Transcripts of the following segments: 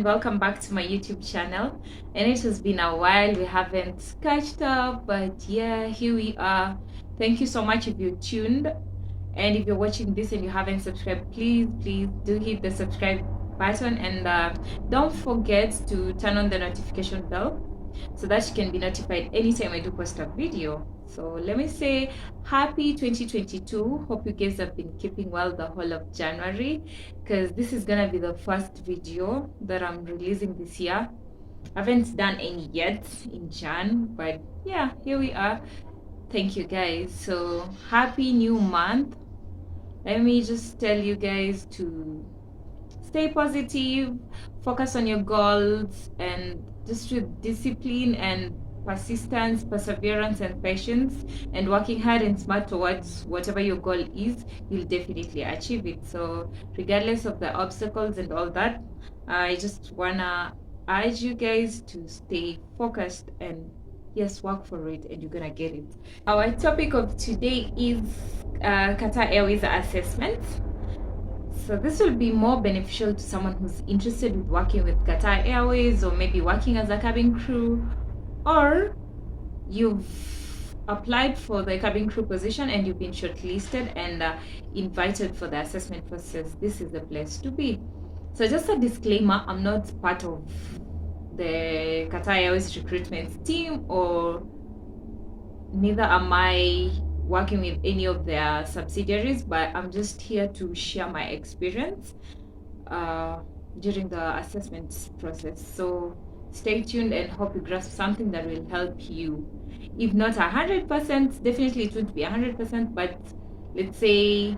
welcome back to my YouTube channel. And it has been a while, we haven't catched up, but yeah, here we are. Thank you so much if you tuned, and if you're watching this and you haven't subscribed, please do hit the subscribe button, and don't forget to turn on the notification bell so that you can be notified anytime I do post a video. So let me say happy 2022. Hope you guys have been keeping well the whole of January, because this is gonna be the first video that I'm releasing this year. I haven't done any yet in Jan, but yeah, here we are. Thank you guys. So happy new month. Let me just tell you guys to stay positive, focus on your goals, and just with discipline and persistence, perseverance, and patience, and working hard and smart towards whatever your goal is, you'll definitely achieve it. So regardless of the obstacles and all that, I just wanna urge you guys to stay focused and yes, work for it, and you're gonna get it. Our topic of today is Qatar Airways assessment. So this will be more beneficial to someone who's interested in working with Qatar Airways, or maybe working as a cabin crew, or you've applied for the cabin crew position and you've been shortlisted and invited for the assessment process. This is the place to be. So just a disclaimer, I'm not part of the Qatar Airways recruitment team, or neither am I working with any of their subsidiaries, but I'm just here to share my experience during the assessment process. So stay tuned and hope you grasp something that will help you. If not 100%, definitely it won't be 100%, but let's say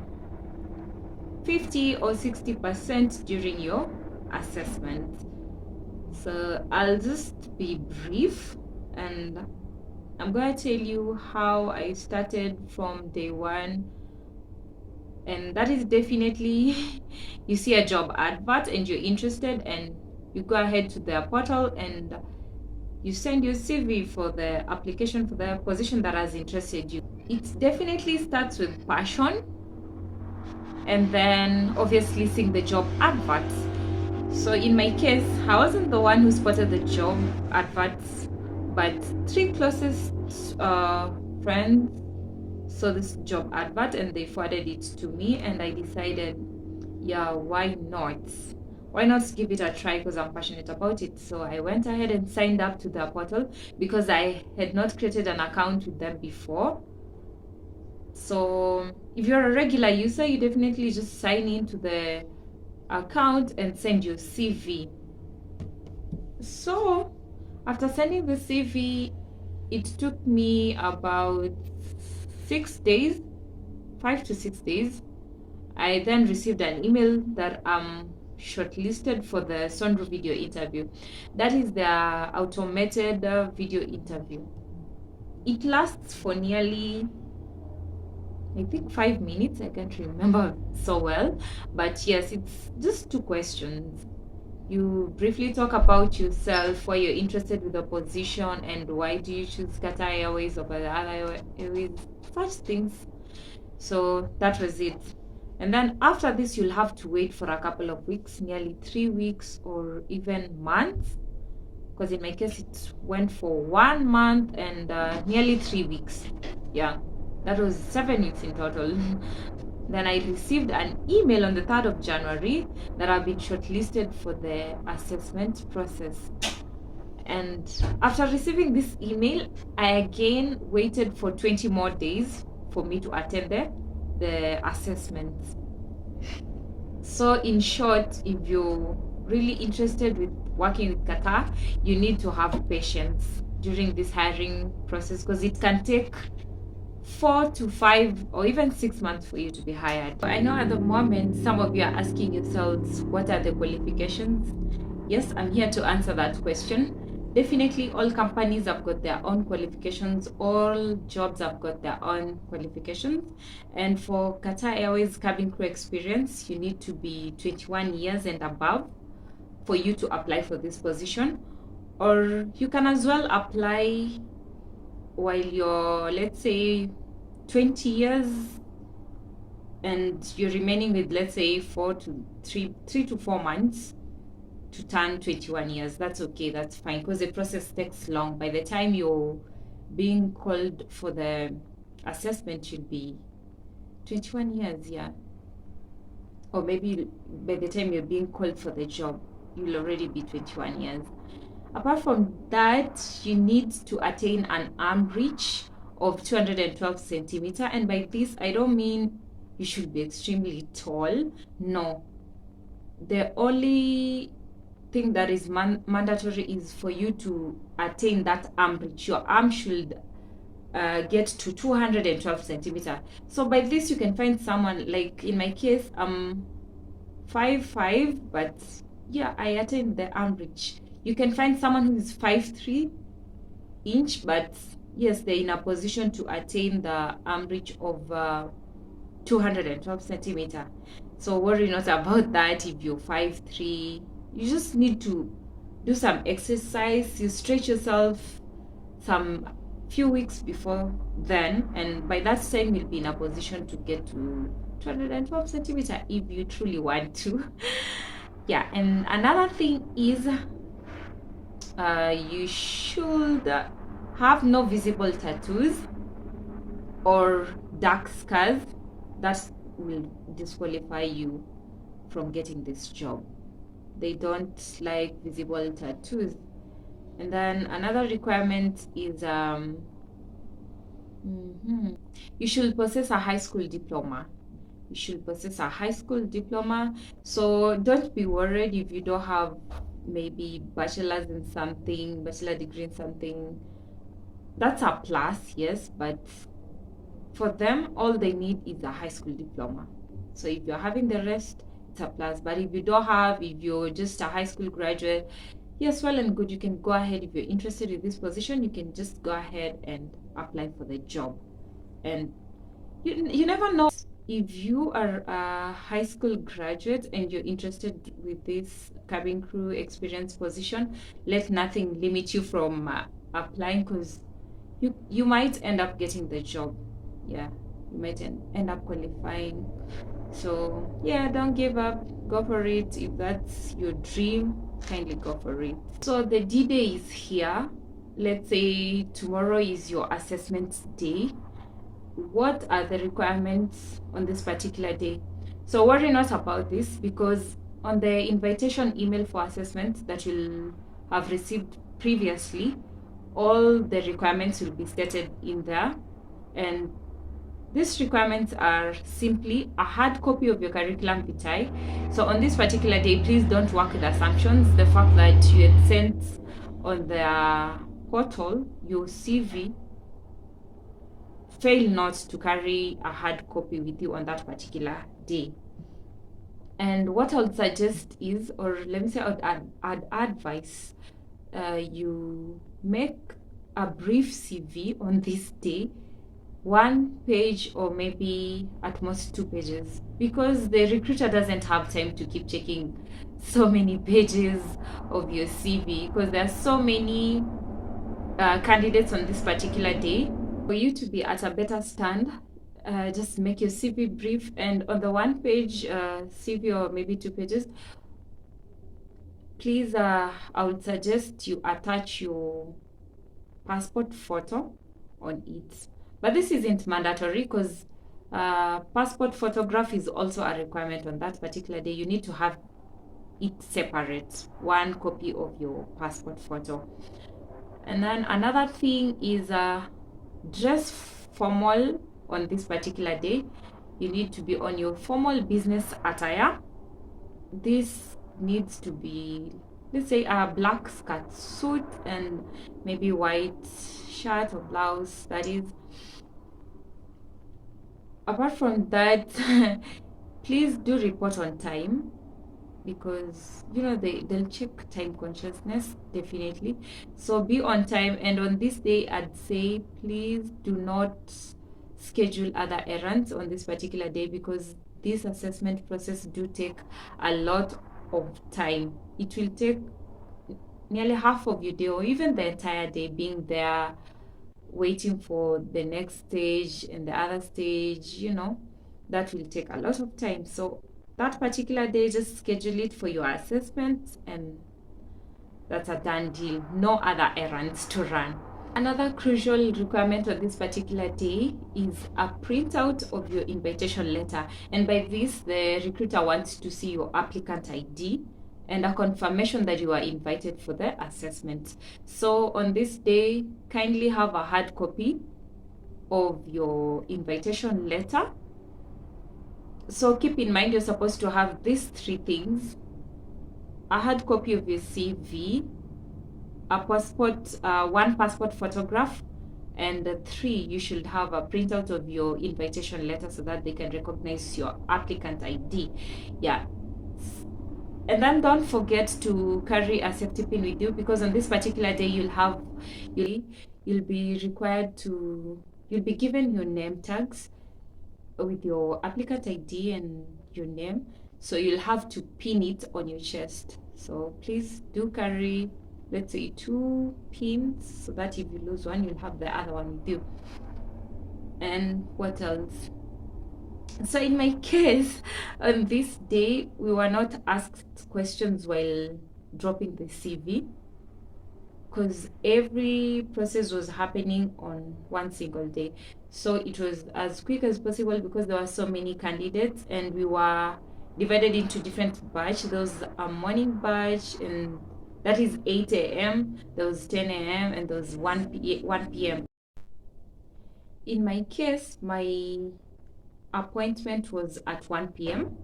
50 or 60% during your assessment. So I'll just be brief, and I'm going to tell you how I started from day one. And that is definitely, you see a job advert and you're interested, and you go ahead to their portal and you send your CV for the application for the position that has interested you. It definitely starts with passion, and then obviously seeing the job adverts. So in my case, I wasn't the one who spotted the job adverts, but 3 closest friends saw this job advert and they forwarded it to me, and I decided, yeah, why not give it a try, because I'm passionate about it. So I went ahead and signed up to the portal because I had not created an account with them before. So if you're a regular user, you definitely just sign into the account and send your CV. So after sending the CV, it took me about 6 days, 5 to 6 days. I then received an email that I'm shortlisted for the Sondro video interview. That is the automated video interview. It lasts for nearly, I think, 5 minutes. I can't remember so well, but yes, it's just 2 questions. You briefly talk about yourself, why you're interested with the position, and why do you choose Qatar Airways over the other airways, such things. So that was it. And then after this, you'll have to wait for a couple of weeks, nearly 3 weeks or even months, because in my case it went for 1 month and nearly 3 weeks. Yeah, that was 7 weeks in total. Then I received an email on the 3rd of January that I've been shortlisted for the assessment process. And after receiving this email, I again waited for 20 more days for me to attend the assessment. So in short, if you're really interested with working with Qatar, you need to have patience during this hiring process, because it can take 4 to 5 or even 6 months for you to be hired. I know at the moment some of you are asking yourselves, what are the qualifications? Yes, I'm here to answer that question. Definitely all companies have got their own qualifications, all jobs have got their own qualifications. And for Qatar Airways cabin crew experience, you need to be 21 years and above for you to apply for this position. Or you can as well apply while you're, let's say, 20 years and you're remaining with, let's say, 3 to 4 months to turn 21 years. That's okay, that's fine, because the process takes long. By the time you're being called for the assessment, you'll be 21 years, yeah. Or maybe by the time you're being called for the job, you'll already be 21 years. Apart from that, you need to attain an arm reach of 212 centimeter. And by this, I don't mean you should be extremely tall. No. The only thing that is mandatory is for you to attain that arm reach. Your arm should get to 212 centimeter. So by this, you can find someone, like in my case, 5'5", but yeah, I attained the arm reach. You can find someone who is 5'3" inch, but yes, they're in a position to attain the arm reach of 212 centimeter. So worry not about that. If you're 5'3", you just need to do some exercise. You stretch yourself some few weeks before then, and by that time you'll be in a position to get to 212 centimeter if you truly want to. Yeah, and another thing is you should have no visible tattoos or dark scars. That will disqualify you from getting this job. They don't like visible tattoos. And then another requirement is you should possess a high school diploma. You should possess a high school diploma. So don't be worried if you don't have maybe bachelor's in something, bachelor degree in something. That's a plus, yes, but for them, all they need is a high school diploma. So if you're having the rest, it's a plus. But if you don't have, if you're just a high school graduate, yes, well and good, you can go ahead. If you're interested in this position, you can just go ahead and apply for the job. And you never know, if you are a high school graduate and you're interested with this cabin crew experience position, let nothing limit you from applying, because you might end up getting the job. Yeah, you might end up qualifying. So yeah, don't give up, go for it. If that's your dream, kindly go for it. So the D-Day is here. Let's say tomorrow is your assessment day. What are the requirements on this particular day? So worry not about this, because on the invitation email for assessment that you'll have received previously, all the requirements will be stated in there. And these requirements are simply a hard copy of your curriculum vitae. So on this particular day, please don't work with assumptions. The fact that you had sent on the portal your CV, fail not to carry a hard copy with you on that particular day. And what I would suggest is, or let me say, I'd advise you make a brief CV on this day, 1 page or maybe at most 2 pages, because the recruiter doesn't have time to keep checking so many pages of your CV, because there are so many candidates on this particular day. For you to be at a better stand, just make your CV brief, and on the 1 page CV or maybe 2 pages, please, I would suggest you attach your passport photo on it. But this isn't mandatory, because passport photograph is also a requirement on that particular day. You need to have it separate, 1 copy of your passport photo. And then another thing is dress formal on this particular day. You need to be on your formal business attire. This needs to be, let's say, a black skirt suit and maybe white shirt or blouse, that is. Apart from that, please do report on time, because they'll check time consciousness, definitely. So be on time. And on this day, I'd say please do not schedule other errands on this particular day, because this assessment process do take a lot of time. It will take nearly half of your day, or even the entire day, being there waiting for the next stage and the other stage. That will take a lot of time. So that particular day, just schedule it for your assessment, and that's a done deal. No other errands to run. Another crucial requirement on this particular day is a printout of your invitation letter. And by this, the recruiter wants to see your applicant ID and a confirmation that you are invited for the assessment. So on this day, kindly have a hard copy of your invitation letter. So keep in mind, you're supposed to have these three things: a hard copy of your CV, a passport, one passport photograph, and 3, you should have a printout of your invitation letter so that they can recognize your applicant ID. Yeah. And then don't forget to carry a safety pin with you, because on this particular day you'll be required to, you'll be given your name tags with your applicant ID and your name. So you'll have to pin it on your chest. So please do carry, let's say, 2 pins, so that if you lose one, you'll have the other one with you. And what else? So in my case, on this day, we were not asked questions while dropping the CV, because every process was happening on one single day. So it was as quick as possible, because there were so many candidates and we were divided into different batch. There was a morning batch, and that is 8 a.m. There was 10 a.m. and there was 1 p.m. In my case, my appointment was at 1 p.m.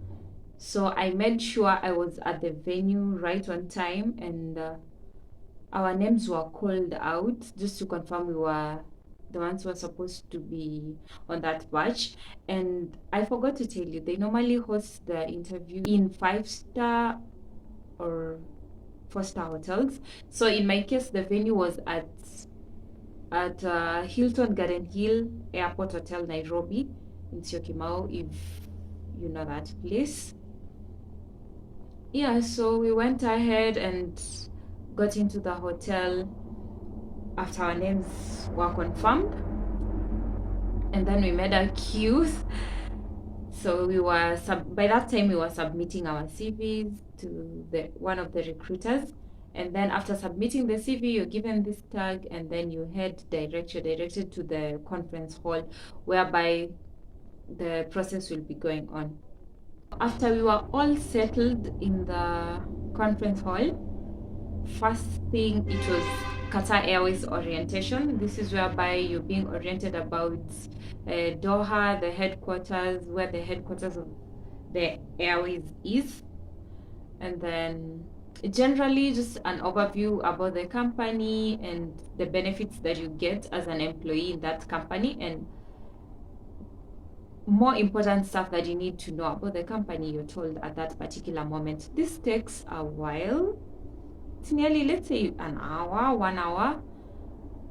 So I made sure I was at the venue right on time, and our names were called out just to confirm we were the ones who were supposed to be on that batch. And I forgot to tell you, they normally host the interview in 5-star or 4-star hotels. So in my case, the venue was at Hilton Garden Hill Airport Hotel, Nairobi, in Syokimau, if you know that place. Yeah, so we went ahead and got into the hotel after our names were confirmed, and then we made our queues. So we were by that time we were submitting our CVs to one of the recruiters, and then after submitting the CV, you're given this tag, and then you're directed to the conference hall, whereby the process will be going on. After we were all settled in the conference hall, first thing, it was Qatar Airways orientation. This is whereby you're being oriented about Doha, the headquarters, where the headquarters of the airways is, and then generally just an overview about the company and the benefits that you get as an employee in that company, and more important stuff that you need to know about the company, you're told at that particular moment. This takes a while. It's nearly, let's say, an hour, 1 hour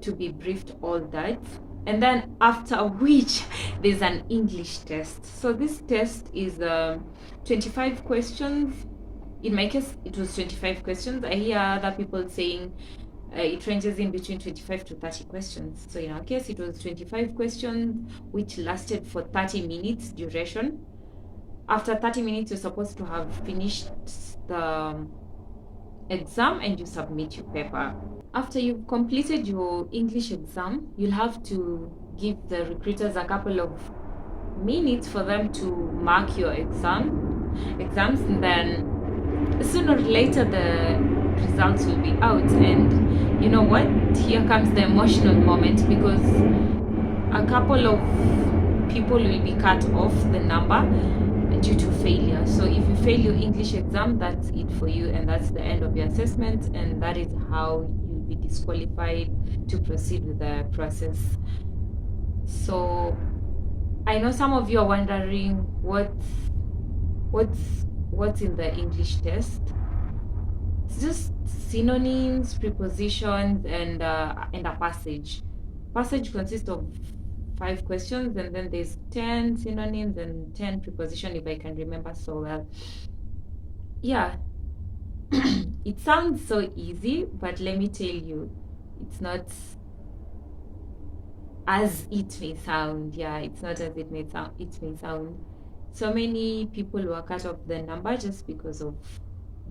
to be briefed all that. And then after which there's an English test. So this test is 25 questions. In my case, it was 25 questions. I hear other people saying it ranges in between 25 to 30 questions. So in our case, it was 25 questions, which lasted for 30 minutes duration. After 30 minutes, you're supposed to have finished the exam and you submit your paper. After you've completed your English exam, you'll have to give the recruiters a couple of minutes for them to mark your exams, and then sooner or later the results will be out. And you know what? Here comes the emotional moment, because a couple of people will be cut off the number due to failure. So if you fail your English exam, that's it for you, and that's the end of your assessment, and that is how you'll be disqualified to proceed with the process. So I know some of you are wondering what's in the English test. It's just synonyms, prepositions, and a passage. Passage consists of 5 questions, and then there's 10 synonyms and 10 prepositions, if I can remember so well. Yeah, it sounds so easy, but let me tell you, it's not as it may sound. Yeah, it's not as it may sound. so many people were cut off the number just because of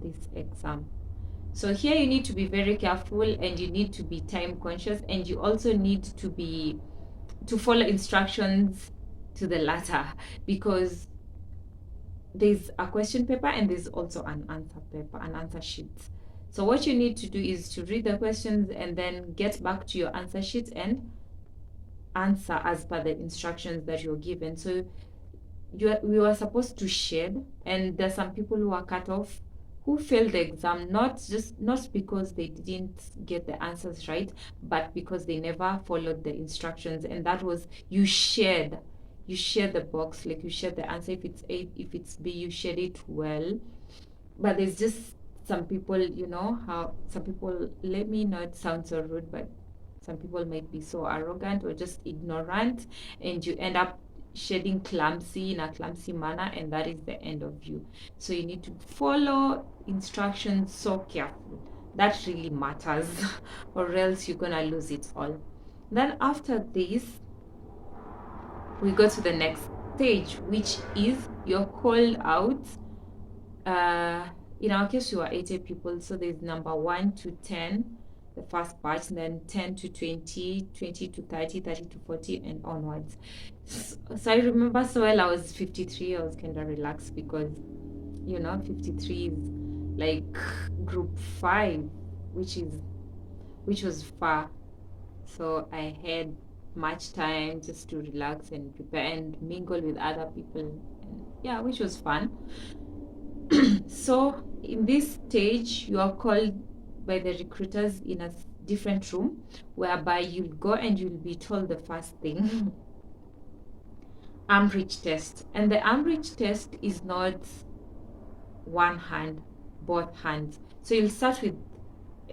this exam. So here you need to be very careful, and you need to be time conscious, and you also need to follow instructions to the letter, because there's a question paper and there's also an answer paper, an answer sheet. So what you need to do is to read the questions and then get back to your answer sheet and answer as per the instructions that you're given. So we were supposed to shed, and there's some people who are cut off who failed the exam, not because they didn't get the answers right, but because they never followed the instructions. And that was, you share the box, like you share the answer. If it's A, if it's B, you share it well. But there's just some people, how some people, let me not sound so rude, but some people might be so arrogant or just ignorant, and you end up shedding in a clumsy manner, and that is the end of you. So you need to follow instructions so carefully. That really matters, or else you're gonna lose it all. Then after this, we go to the next stage, which is you're called out. In our case, we were 80 people, so there's number 1 to 10, the first batch, and then 10 to 20, 20 to 30, 30 to 40, and onwards. So I remember so well, I was 53. I was kind of relaxed because 53 is like group 5, which was far. So I had much time just to relax and prepare and mingle with other people, and yeah, which was fun. So in this stage, you are called by the recruiters in a different room, whereby you'll go and you'll be told the first thing, Ambridge Test. And the Ambridge Test is not one hand, both hands. So you'll start with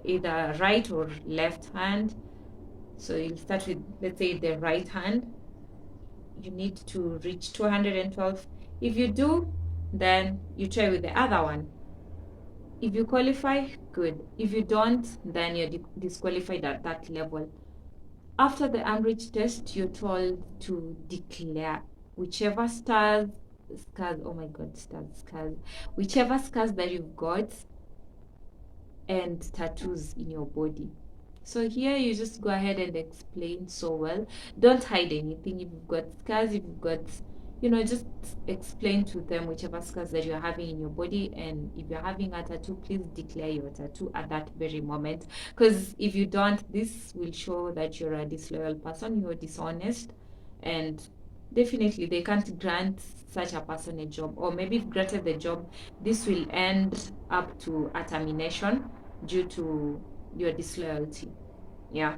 either right or left hand. So you'll start with, let's say, the right hand. You need to reach 212. If you do, then you try with the other one. If you qualify, good. If you don't, then you're disqualified at that level. After the Ambridge test, you're told to declare whichever scars, oh my god, scars, whichever scars that you've got and tattoos in your body. So here you just go ahead and explain so well. Don't hide anything. If you've got scars, if you've got, just explain to them whichever scars that you're having in your body. And if you're having a tattoo, please declare your tattoo at that very moment. Because if you don't, this will show that you're a disloyal person, you're dishonest, and definitely they can't grant such a person a job. Or maybe if granted the job, this will end up to a termination due to your disloyalty. Yeah.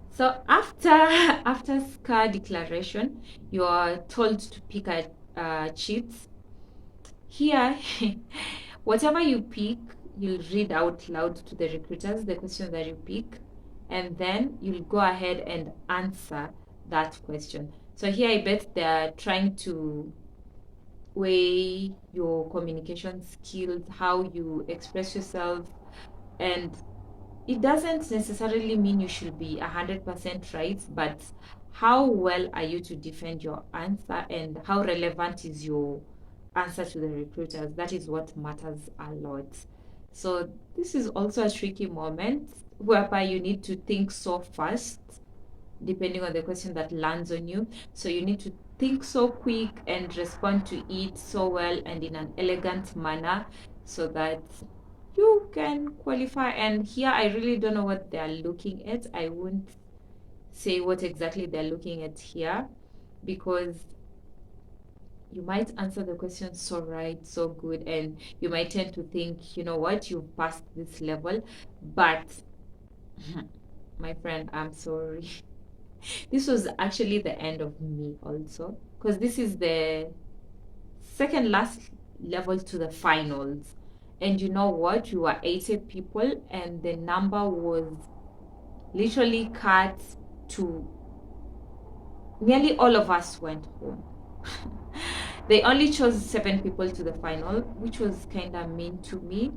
So after scar declaration, you are told to pick a cheat. Here, whatever you pick, you'll read out loud to the recruiters the question that you pick, and then you'll go ahead and answer that question. So here I bet they're trying to weigh your communication skills, how you express yourself, and it doesn't necessarily mean you should be 100% right, but how well are you to defend your answer, and how relevant is your answer to the recruiters? That is what matters a lot. So this is also a tricky moment whereby you need to think so fast, depending on the question that lands on you. So you need to think so quick and respond to it so well and in an elegant manner, so that you can qualify. And here I really don't know what they're looking at. I won't say what exactly they're looking at here, because you might answer the question so right, so good, and you might tend to think, you know what, you've passed this level. But my friend, I'm sorry. This was actually the end of me also, because this is the second last level to the finals. And you know what? We were 80 people, and the number was literally cut to nearly all of us went home. They only chose 7 people to the final, which was kind of mean to me,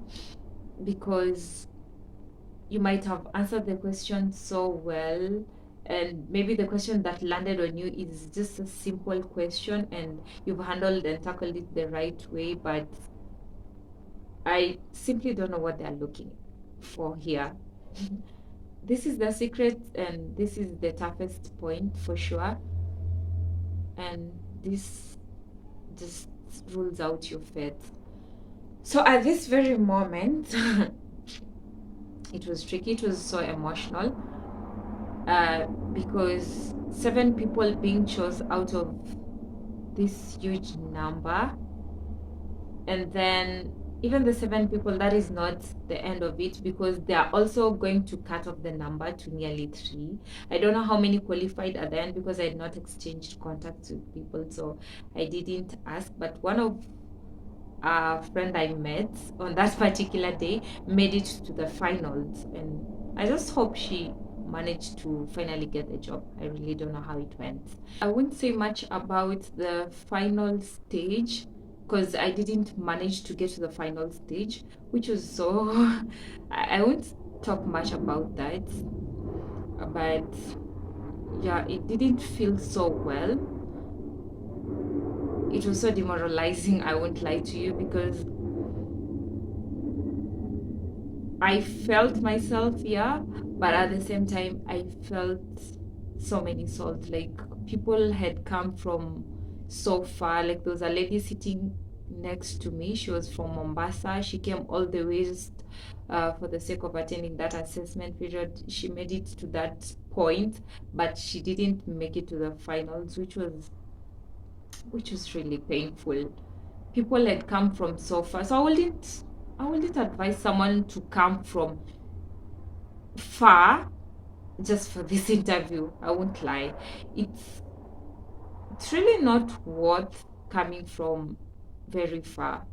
because you might have answered the question so well and maybe the question that landed on you is just a simple question and you've handled and tackled it the right way, but I simply don't know what they're looking for here. This is the secret, and this is the toughest point for sure. And this just rules out your faith. So at this very moment, it was tricky, it was so emotional, because 7 people being chosen out of this huge number, and then even the 7 people, that is not the end of it, because they are also going to cut off the number to nearly 3. I don't know how many qualified at the end because I had not exchanged contacts with people, so I didn't ask. But one of a friend I met on that particular day made it to the finals, and I just hope she managed to finally get the job. I really don't know how it went. I wouldn't say much about the final stage because I didn't manage to get to the final stage, which was so I won't talk much about that, but yeah, it didn't feel so well. It was so demoralizing, I won't lie to you, because I felt myself, yeah, but at the same time, I felt so many souls. Like, people had come from so far. Like, there was a lady sitting next to me. She was from Mombasa. She came all the way just for the sake of attending that assessment period. She made it to that point, but she didn't make it to the finals, which was really painful. People had come from so far, so I wouldn't advise someone to come from far just for this interview. I won't lie. It's it's really not worth coming from very far.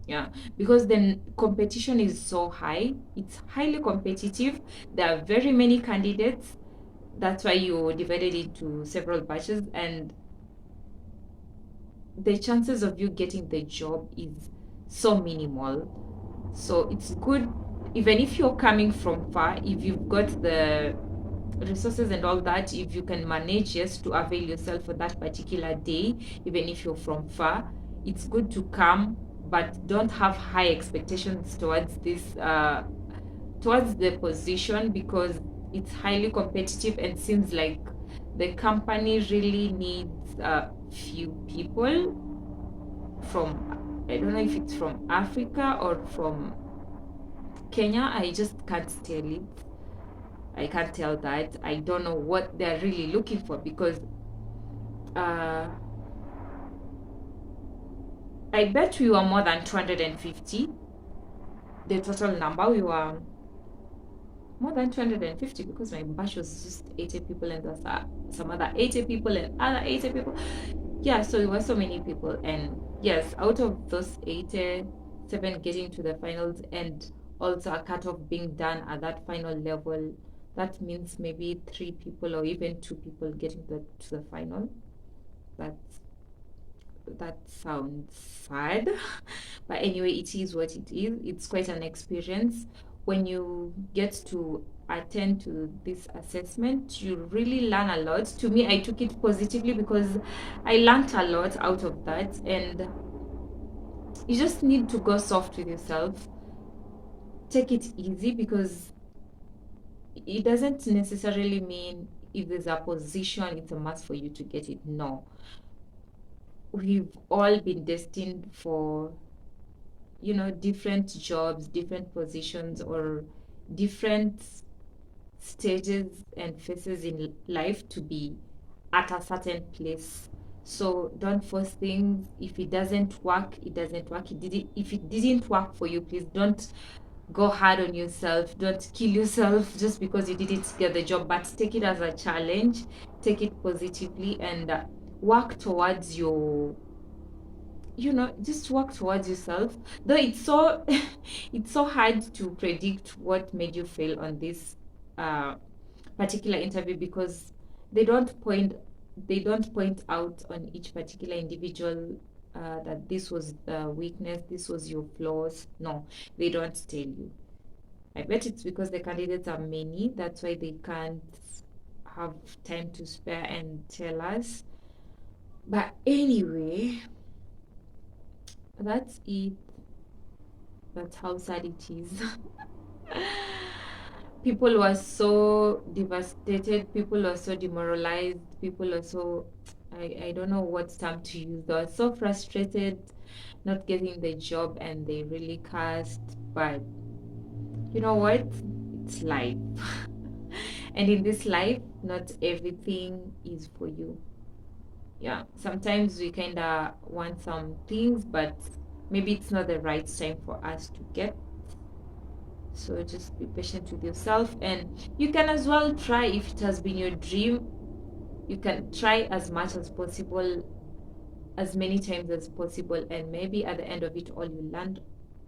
Yeah, because then competition is so high. It's highly competitive. There are very many candidates. That's why you're divided into several batches, and the chances of you getting the job is so minimal. So it's good, even if you're coming from far, if you've got the resources and all that, if you can manage, yes, to avail yourself for that particular day, even if you're from far, it's good to come, but don't have high expectations towards this, towards the position, because it's highly competitive and seems like the company really needs a few people from, I don't know if it's from Africa or from Kenya. I just can't tell it. I can't tell that. I don't know what they're really looking for, because uh, I bet we were more than 250. The total number, we were more than 250, because my batch was just 80 people and there's some other 80 people and other 80 people. Yeah, so it was so many people. And yes, out of those 80, 7 getting to the finals, and also a cutoff being done at that final level, that means maybe 3 people or even 2 people getting to the final. That sounds sad. But anyway, it is what it is. It's quite an experience. When you get to attend to this assessment, you really learn a lot. To me, I took it positively because I learned a lot out of that, and you just need to go soft with yourself. Take it easy, because it doesn't necessarily mean if there's a position, it's a must for you to get it. No. We've all been destined for, different jobs, different positions, or different stages and phases in life to be at a certain place. So don't force things. If it doesn't work, it doesn't work. If it didn't work for you, please don't go hard on yourself. Don't kill yourself just because you didn't get the job, but take it as a challenge. Take it positively, and work towards your, just work towards yourself. Though it's so it's so hard to predict what made you fail on this particular interview, because they don't point out on each particular individual that this was the weakness, this was your flaws. No, they don't tell you. I bet it's because the candidates are many, that's why they can't have time to spare and tell us. But anyway, that's it. That's how sad it is. People were so devastated, people were so demoralized, people were so, I don't know what term to use. They were so frustrated not getting the job and they really cursed. But you know what? It's life. And in this life, not everything is for you. Yeah, sometimes we kind of want some things, but maybe it's not the right time for us to get. So just be patient with yourself, and you can as well try. If it has been your dream, you can try as much as possible, as many times as possible, and maybe at the end of it all you land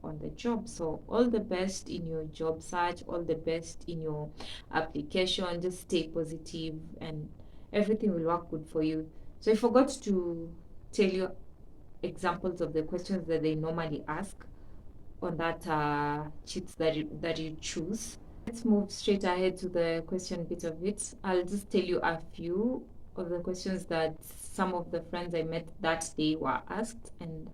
on the job. So all the best in your job search, all the best in your application. Just stay positive and everything will work good for you. So I forgot to tell you examples of the questions that they normally ask on that cheat that you choose. Let's move straight ahead to the question bit of it. I'll just tell you a few of the questions that some of the friends I met that day were asked, and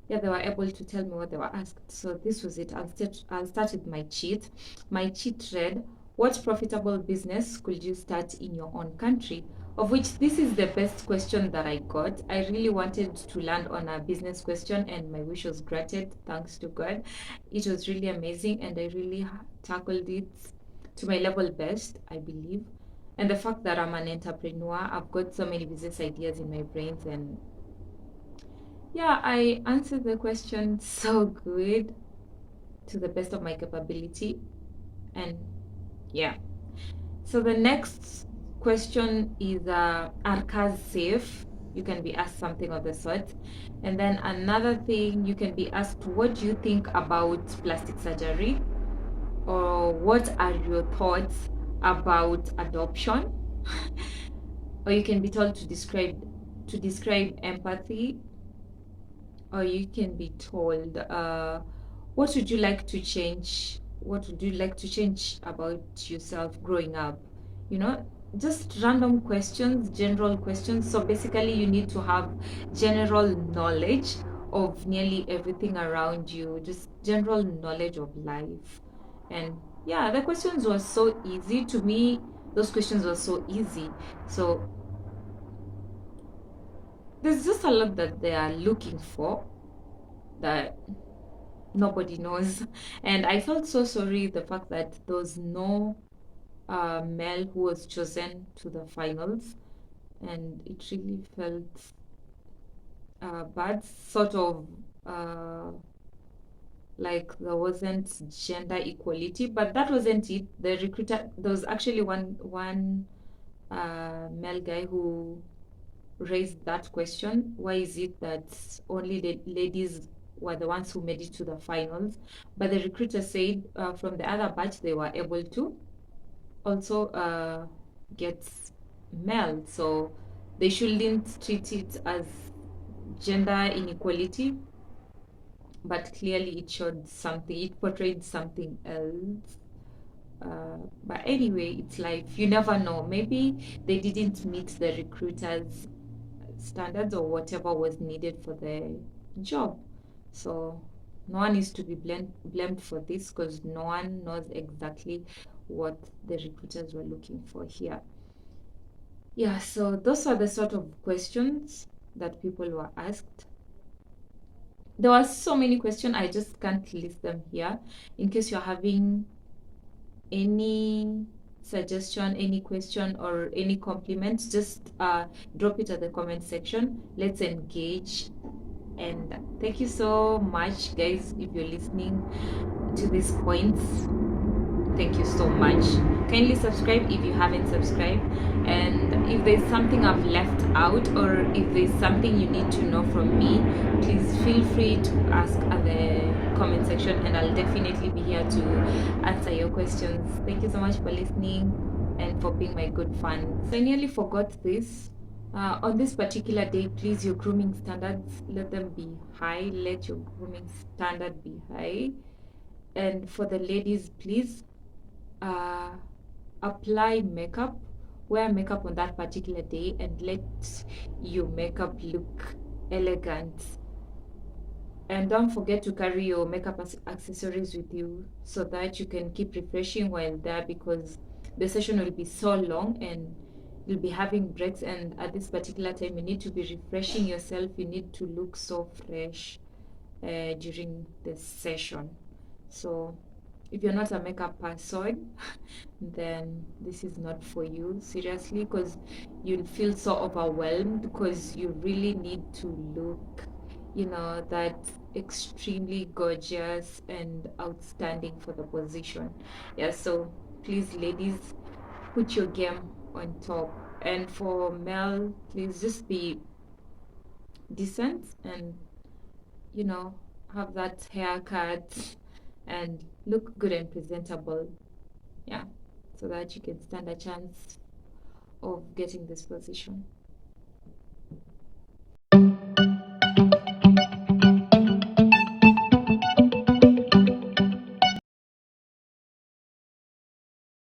yeah, they were able to tell me what they were asked. So this was it. I'll start with my cheat. My cheat read, what profitable business could you start in your own country? Of which this is the best question that I got. I really wanted to land on a business question and my wish was granted, thanks to God. It was really amazing and I really tackled it to my level best, I believe. And the fact that I'm an entrepreneur, I've got so many business ideas in my brains, and yeah, I answered the question so good to the best of my capability. And yeah. So the next question is are cars safe? You can be asked something of the sort. And then another thing, you can be asked, what do you think about plastic surgery? Or what are your thoughts about adoption? Or you can be told to describe empathy, or you can be told what would you like to change, what would you like to change about yourself growing up, you know, just random questions, general questions. So basically you need to have general knowledge of nearly everything around you, just general knowledge of life. And yeah, the questions were so easy to me. Those questions were so easy. So there's just a lot that they are looking for that nobody knows. And I felt so sorry the fact that there was no male who was chosen to the finals, and it really felt bad, sort of like there wasn't gender equality, but that wasn't it. The recruiter, there was actually one male guy who raised that question. Why is it that only the ladies were the ones who made it to the finals? But the recruiter said from the other batch they were able to also get male, so they shouldn't treat it as gender inequality. But clearly it showed something, it portrayed something else. But anyway, it's life. You never know. Maybe they didn't meet the recruiters standards or whatever was needed for the job. So no one is to be blamed for this, because no one knows exactly what the recruiters were looking for here. Yeah, so those are the sort of questions that people were asked. There were so many questions, I just can't list them here. In case you're having any suggestion, any question, or any compliments, just drop it at the comment section. Let's engage. And thank you so much, guys, if you're listening to these points. Thank you so much. Kindly subscribe if you haven't subscribed. And if there's something I've left out, or if there's something you need to know from me, please feel free to ask at the comment section, and I'll definitely be here to answer your questions. Thank you so much for listening and for being my good fans. I nearly forgot this. On this particular day, please, your grooming standards, let them be high. Let your grooming standard be high. And for the ladies, please apply makeup wear makeup on that particular day and let your makeup look elegant. And don't forget to carry your makeup accessories with you so that you can keep refreshing while there, because the session will be so long and you'll be having breaks, and at this particular time you need to be refreshing yourself. You need to look so fresh during the session. So if you're not a makeup person, then this is not for you, seriously, because you'll feel so overwhelmed because you really need to look, that extremely gorgeous and outstanding for the position. Yeah, so please, ladies, put your game on top. And for male, please just be decent and, you know, have that haircut and look good and presentable. Yeah, so that you can stand a chance of getting this position.